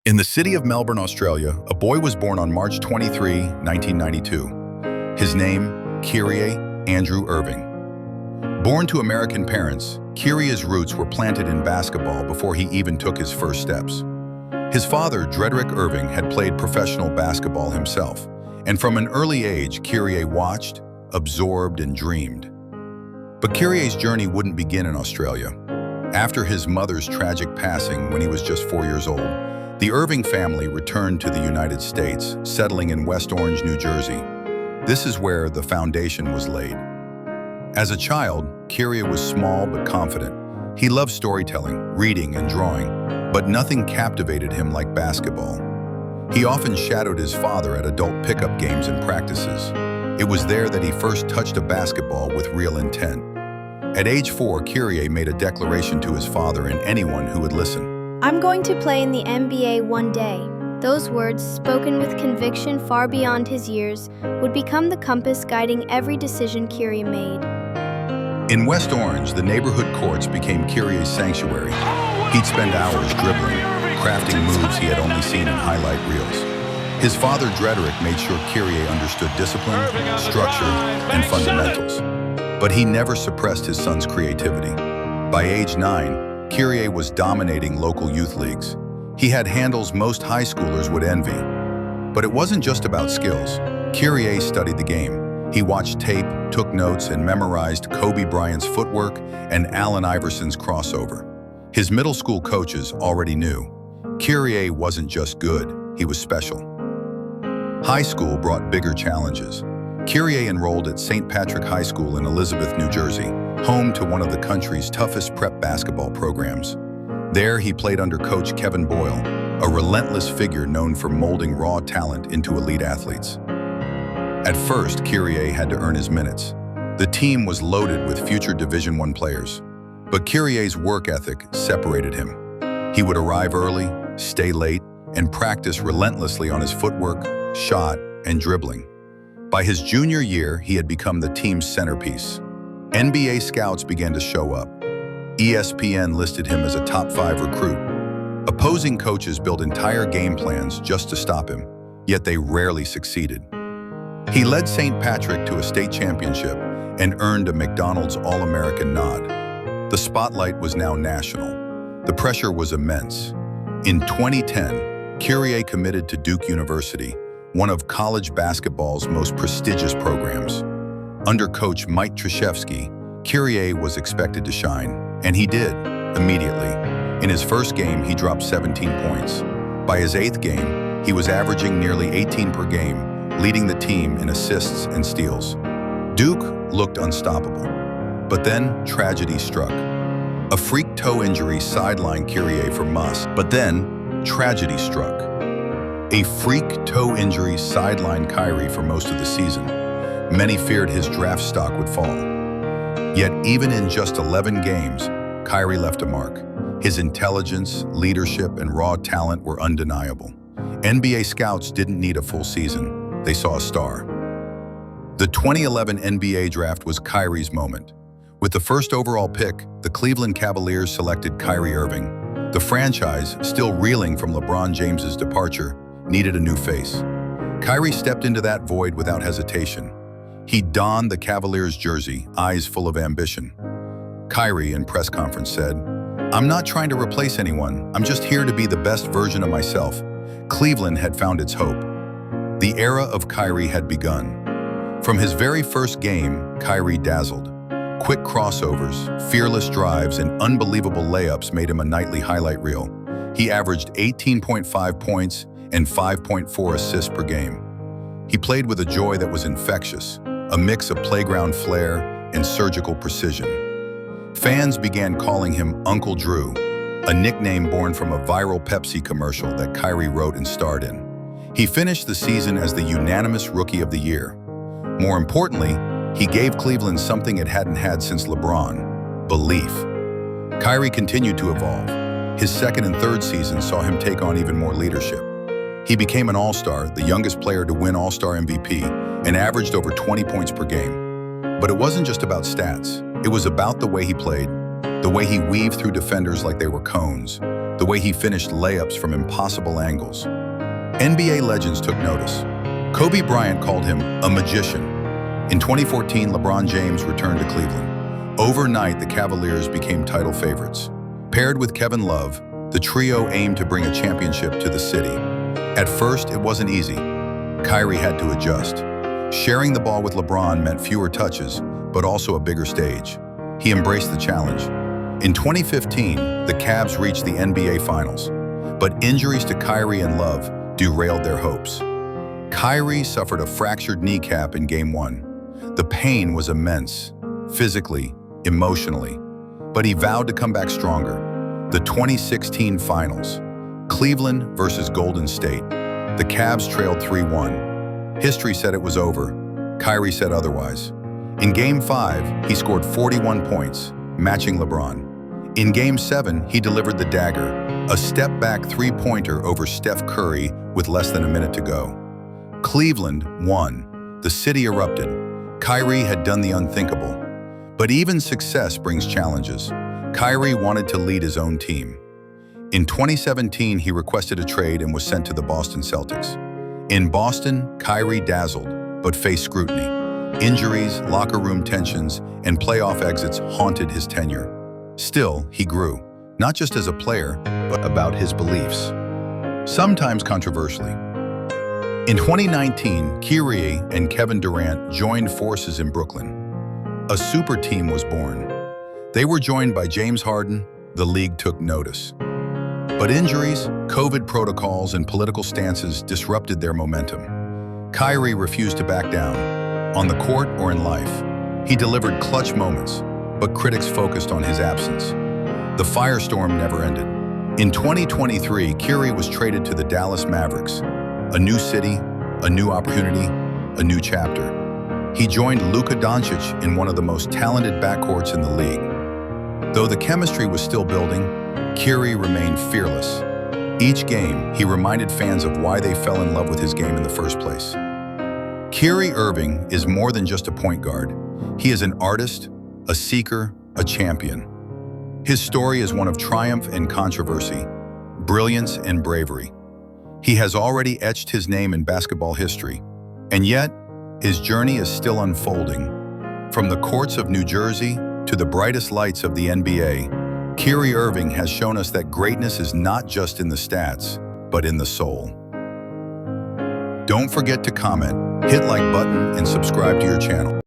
In the city of Melbourne, Australia, a boy was born on March 23, 1992. His name, Kyrie Andrew Irving. Born to American parents, Kyrie's roots were planted in basketball before he even took his first steps. His father, Drederick Irving, had played professional basketball himself, and from an early age, Kyrie watched, absorbed, and dreamed. But Kyrie's journey wouldn't begin in Australia. After his mother's tragic passing when he was just 4 years old, the Irving family returned to the United States, settling in West Orange, New Jersey. This is where the foundation was laid. As a child, Kyrie was small but confident. He loved storytelling, reading, and drawing, but nothing captivated him like basketball. He often shadowed his father at adult pickup games and practices. It was there that he first touched a basketball with real intent. At age 4, Kyrie made a declaration to his father and anyone who would listen. "I'm going to play in the NBA one day." Those words, spoken with conviction far beyond his years, would become the compass guiding every decision Kyrie made. In West Orange, the neighborhood courts became Kyrie's sanctuary. He'd spend hours dribbling, crafting moves he had only seen in highlight reels. His father, Drederick, made sure Kyrie understood discipline, structure, and fundamentals. But he never suppressed his son's creativity. By age 9, Kyrie was dominating local youth leagues. He had handles most high schoolers would envy. But it wasn't just about skills. Kyrie studied the game. He watched tape, took notes, and memorized Kobe Bryant's footwork and Allen Iverson's crossover. His middle school coaches already knew Kyrie wasn't just good, he was special. High school brought bigger challenges. Kyrie enrolled at St. Patrick High School in Elizabeth, New Jersey, home to one of the country's toughest prep basketball programs. There, he played under coach Kevin Boyle, a relentless figure known for molding raw talent into elite athletes. At first, Kyrie had to earn his minutes. The team was loaded with future Division I players, but Kyrie's work ethic separated him. He would arrive early, stay late, and practice relentlessly on his footwork, shot, and dribbling. By his junior year, he had become the team's centerpiece. NBA scouts began to show up. ESPN listed him as a top 5 recruit. Opposing coaches built entire game plans just to stop him, yet they rarely succeeded. He led St. Patrick to a state championship and earned a McDonald's All-American nod. The spotlight was now national. The pressure was immense. In 2010, Kyrie committed to Duke University, one of college basketball's most prestigious programs. Under coach Mike Krzyzewski, Kyrie was expected to shine, and he did, immediately. In his first game, he dropped 17 points. By his 8th game, he was averaging nearly 18 per game, leading the team in assists and steals. Duke looked unstoppable. But then, tragedy struck. A freak toe injury sidelined Kyrie for months, but then, tragedy struck. A freak toe injury sidelined Kyrie for most of the season. Many feared his draft stock would fall. Yet even in just 11 games, Kyrie left a mark. His intelligence, leadership, and raw talent were undeniable. NBA scouts didn't need a full season. They saw a star. The 2011 NBA draft was Kyrie's moment. With the first overall pick, the Cleveland Cavaliers selected Kyrie Irving. The franchise, still reeling from LeBron James's departure, needed a new face. Kyrie stepped into that void without hesitation. He donned the Cavaliers jersey, eyes full of ambition. Kyrie, in press conference, said, "I'm not trying to replace anyone. I'm just here to be the best version of myself." Cleveland had found its hope. The era of Kyrie had begun. From his very first game, Kyrie dazzled. Quick crossovers, fearless drives, and unbelievable layups made him a nightly highlight reel. He averaged 18.5 points and 5.4 assists per game. He played with a joy that was infectious, a mix of playground flair and surgical precision. Fans began calling him Uncle Drew, a nickname born from a viral Pepsi commercial that Kyrie wrote and starred in. He finished the season as the unanimous Rookie of the Year. More importantly, he gave Cleveland something it hadn't had since LeBron: belief. Kyrie continued to evolve. His second and third season saw him take on even more leadership. He became an All-Star, the youngest player to win All-Star MVP, and averaged over 20 points per game. But it wasn't just about stats. It was about the way he played, the way he weaved through defenders like they were cones, the way he finished layups from impossible angles. NBA legends took notice. Kobe Bryant called him a magician. In 2014, LeBron James returned to Cleveland. Overnight, the Cavaliers became title favorites. Paired with Kevin Love, the trio aimed to bring a championship to the city. At first, it wasn't easy. Kyrie had to adjust. Sharing the ball with LeBron meant fewer touches, but also a bigger stage. He embraced the challenge. In 2015, the Cavs reached the NBA Finals, but injuries to Kyrie and Love derailed their hopes. Kyrie suffered a fractured kneecap in Game 1. The pain was immense, physically, emotionally, but he vowed to come back stronger. The 2016 Finals, Cleveland versus Golden State. The Cavs trailed 3-1. History said it was over. Kyrie said otherwise. In Game 5, he scored 41 points, matching LeBron. In Game 7, he delivered the dagger, a step-back three-pointer over Steph Curry with less than a minute to go. Cleveland won. The city erupted. Kyrie had done the unthinkable. But even success brings challenges. Kyrie wanted to lead his own team. In 2017, he requested a trade and was sent to the Boston Celtics. In Boston, Kyrie dazzled, but faced scrutiny. Injuries, locker room tensions, and playoff exits haunted his tenure. Still, he grew, not just as a player, but about his beliefs. Sometimes controversially. In 2019, Kyrie and Kevin Durant joined forces in Brooklyn. A super team was born. They were joined by James Harden. The league took notice. But injuries, COVID protocols, and political stances disrupted their momentum. Kyrie refused to back down. On the court or in life, he delivered clutch moments, but critics focused on his absence. The firestorm never ended. In 2023, Kyrie was traded to the Dallas Mavericks. A new city, a new opportunity, a new chapter. He joined Luka Doncic in one of the most talented backcourts in the league. Though the chemistry was still building, Kyrie remained fearless. Each game, he reminded fans of why they fell in love with his game in the first place. Kyrie Irving is more than just a point guard. He is an artist, a seeker, a champion. His story is one of triumph and controversy, brilliance and bravery. He has already etched his name in basketball history, and yet, his journey is still unfolding. From the courts of New Jersey to the brightest lights of the NBA, Kyrie Irving has shown us that greatness is not just in the stats, but in the soul. Don't forget to comment, hit like button, and subscribe to your channel.